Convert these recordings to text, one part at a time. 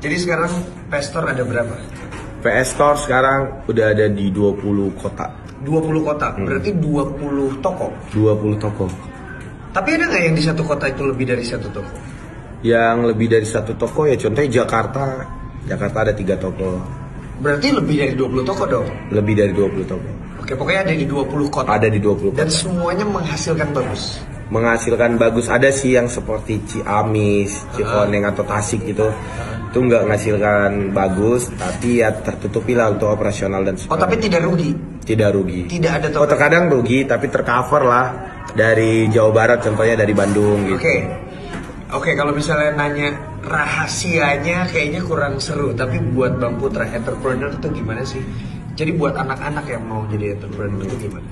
Jadi sekarang PS Store ada berapa? PS Store sekarang udah ada di 20 kota. 20 kota, berarti 20 toko? 20 toko. Tapi ada nggak yang di satu kota itu lebih dari satu toko? Yang lebih dari satu toko ya contohnya Jakarta. Jakarta ada 3 toko. Berarti lebih dari 20 toko dong? Lebih dari 20 toko. Oke, pokoknya ada di 20 kota. Ada di 20 kota. Dan semuanya menghasilkan bagus. Menghasilkan bagus. Ada sih yang seperti Ciamis, Cikoneng atau Tasik gitu. Itu nggak menghasilkan bagus, tapi ya tertutupi lah untuk operasional dan sebagainya. Oh, tapi tidak rugi? Tidak rugi. Tidak ada toko? Oh, terkadang rugi, tapi tercover lah dari Jawa Barat, contohnya dari Bandung gitu. Oke, kalau misalnya nanya rahasianya kayaknya kurang seru. Tapi buat Bang Putra, entrepreneur itu gimana sih? Jadi buat anak-anak yang mau jadi entrepreneur itu gimana?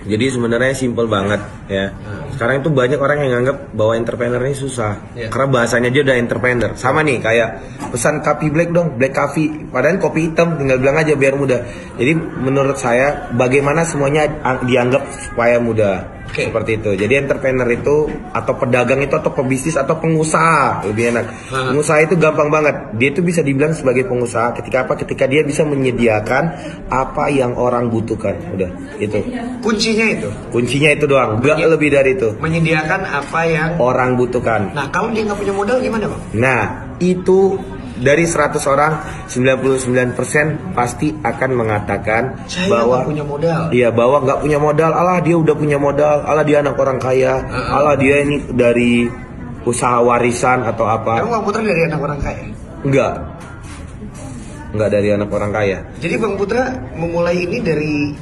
Jadi sebenarnya simple banget ya. Sekarang itu banyak orang yang nganggap bahwa entrepreneur ini susah. Karena bahasanya dia udah entrepreneur. Sama nih kayak pesan kopi black dong, black coffee. Padahal kopi hitam, tinggal bilang aja biar mudah. Jadi menurut saya bagaimana semuanya dianggap supaya mudah. Seperti itu. Jadi entrepreneur itu atau pedagang itu atau pebisnis atau pengusaha lebih enak. Pengusaha itu gampang banget. Dia itu bisa dibilang sebagai pengusaha ketika apa? Ketika dia bisa menyediakan apa yang orang butuhkan. Udah, itu. Kuncinya itu doang. Gak lebih dari itu. Menyediakan apa yang orang butuhkan. Nah, kalau dia nggak punya modal gimana, Bang? Nah, itu dari 100 orang 99% pasti akan mengatakan saya bahwa nggak punya modal. Iya, bahwa nggak punya modal. Alah dia udah punya modal. Alah dia anak orang kaya. Alah dia ini dari usaha warisan atau apa. Emang Bang Putra dari anak orang kaya? Enggak dari anak orang kaya. Jadi Bang Putra memulai ini dari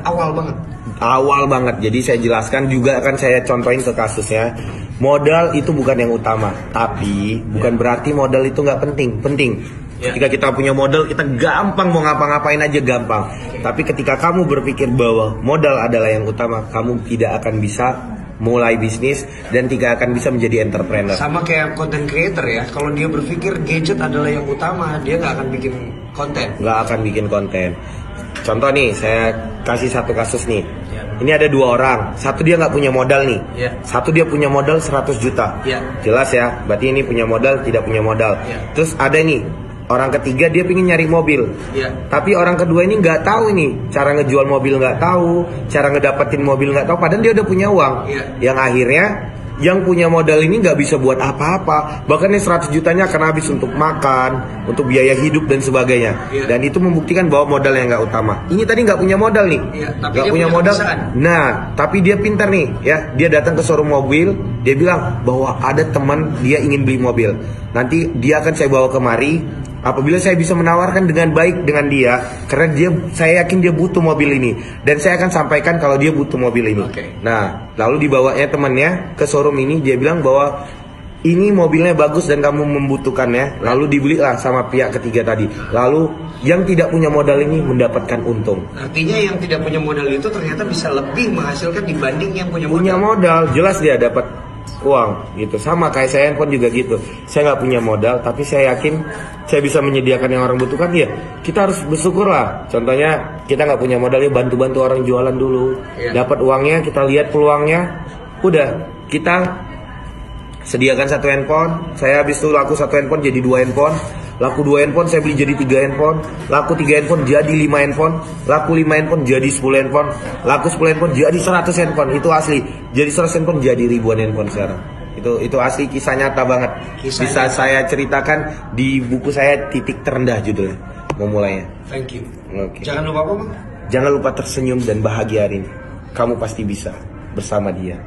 awal banget. Awal banget. Jadi saya jelaskan juga, akan saya contohin ke kasusnya. Modal itu bukan yang utama, tapi bukan berarti modal itu nggak penting. Penting. Ketika kita punya modal, kita gampang mau ngapa-ngapain aja gampang. Tapi ketika kamu berpikir bahwa modal adalah yang utama, kamu tidak akan bisa mulai bisnis dan tidak akan bisa menjadi entrepreneur. Sama kayak content creator ya. Kalau dia berpikir gadget adalah yang utama, dia nggak akan bikin konten. Nggak akan bikin konten. Contoh nih, saya kasih satu kasus nih. Ini ada 2 orang, satu dia nggak punya modal nih, satu dia punya modal 100 juta. Jelas ya, berarti ini punya modal, tidak punya modal. Terus ada nih, orang ketiga dia pengen nyari mobil, tapi orang kedua ini nggak tahu ini cara ngejual mobil, nggak tahu cara ngedapetin mobil, nggak tahu. Padahal dia udah punya uang. Yang akhirnya yang punya modal ini nggak bisa buat apa-apa, bahkan yang 100 jutanya akan habis untuk makan, untuk biaya hidup dan sebagainya. Dan itu membuktikan bahwa modal yang nggak utama. Ini tadi nggak punya modal nih, nggak punya modal. Nah, tapi dia pintar nih ya, dia datang ke showroom mobil, dia bilang bahwa ada teman dia ingin beli mobil. Nanti dia akan saya bawa kemari. Apabila saya bisa menawarkan dengan baik dengan dia, karena saya yakin dia butuh mobil ini, dan saya akan sampaikan kalau dia butuh mobil ini. Nah, lalu dibawanya temannya ke showroom ini, dia bilang bahwa ini mobilnya bagus dan kamu membutuhkannya, lalu dibelilah sama pihak ketiga tadi. Lalu yang tidak punya modal ini mendapatkan untung. Artinya yang tidak punya modal itu ternyata bisa lebih menghasilkan dibanding yang punya modal. Punya modal, jelas dia dapat uang gitu. Sama kayak saya pun juga gitu. Saya nggak punya modal, tapi saya yakin saya bisa menyediakan yang orang butuhkan. Ya kita harus bersyukur lah. Contohnya kita nggak punya modal, ya bantu-bantu orang jualan dulu. Dapat uangnya, kita lihat peluangnya, udah kita sediakan 1 handphone. Saya habis itu laku 1 handphone jadi 2 handphone. Laku 2 handphone saya beli jadi 3 handphone. Laku 3 handphone jadi 5 handphone. Laku 5 handphone jadi 10 handphone. Laku 10 handphone jadi 100 handphone. Itu asli. Jadi 100 handphone jadi ribuan handphone sekarang. Itu asli, kisah nyata banget. Bisa saya ceritakan di buku saya Titik Terendah judulnya. Memulainya. Thank you. Jangan lupa apa, Bang? Jangan lupa tersenyum dan bahagia hari ini. Kamu pasti bisa bersama dia.